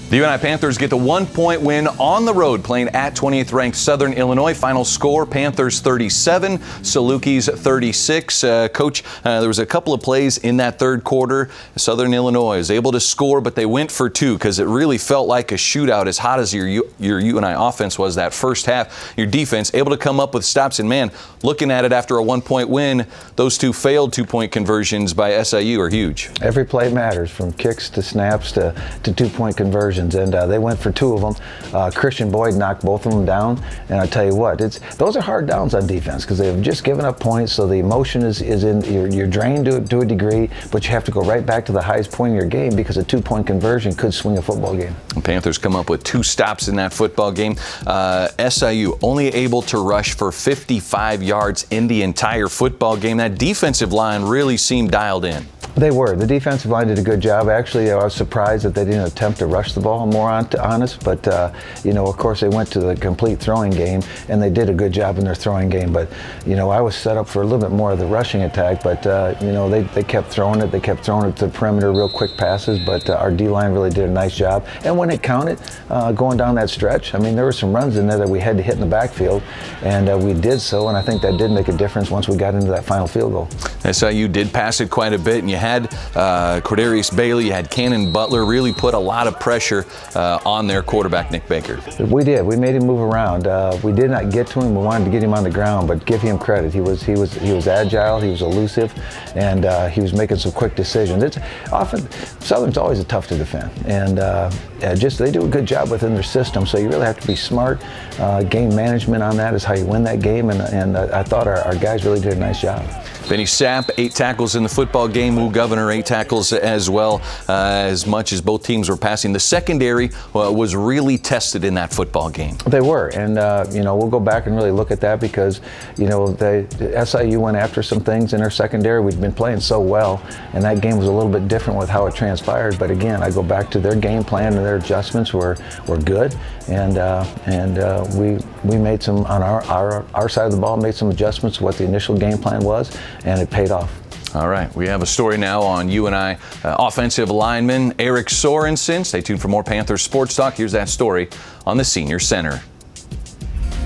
The UNI Panthers get the 1-point win on the road playing at 20th-ranked Southern Illinois. Final score, Panthers 37, Salukis 36. Coach, there was a couple of plays in that third quarter. Southern Illinois was able to score, but they went for two because it really felt like a shootout as hot as your UNI offense was that first half. Your defense able to come up with stops, and man, looking at it after a 1-point win, those two failed 2-point conversions by SIU are huge. Every play matters, from kicks to snaps to 2-point conversions. And they went for two of them. Christian Boyd knocked both of them down. And I tell you what, those are hard downs on defense because they've just given up points. So the emotion is in. You're drained to a degree, but you have to go right back to the highest point in your game because a 2-point conversion could swing a football game. The Panthers come up with 2 stops in that football game. SIU only able to rush for 55 yards in the entire football game. That defensive line really seemed dialed in. They were. The defensive line did a good job. Actually, I was surprised that they didn't attempt to rush the ball more honest. But, of course, they went to the complete throwing game, and they did a good job in their throwing game. But, I was set up for a little bit more of the rushing attack. But, they kept throwing it. They kept throwing it to the perimeter, real quick passes. But our D-line really did a nice job. And when it counted, going down that stretch, there were some runs in there that we had to hit in the backfield. And we did so, and I think that did make a difference once we got into that final field goal. SIU did pass it quite a bit, and you had Cordarius Bailey, you had Cannon Butler, really put a lot of pressure on their quarterback, Nick Baker. We did. We made him move around. We did not get to him. We wanted to get him on the ground, but give him credit. He was agile, he was elusive, and he was making some quick decisions. Southern's always tough to defend, and they do a good job within their system, so you really have to be smart. Game management on that is how you win that game, and I thought our guys really did a nice job. Benny Sapp, 8 tackles in the football game. Will Governor, 8 tackles as well, as much as both teams were passing. The secondary was really tested in that football game. They were, and we'll go back and really look at that because, the SIU went after some things in their secondary. We'd been playing so well, and that game was a little bit different with how it transpired. But again, I go back to their game plan, and their adjustments were good, and we made some on our side of the ball, made some adjustments to what the initial game plan was, and it paid off. All right, we have a story now on UNI offensive lineman Eric Sorensen. Stay tuned for more Panthers Sports Talk. Here's that story on the Senior Center.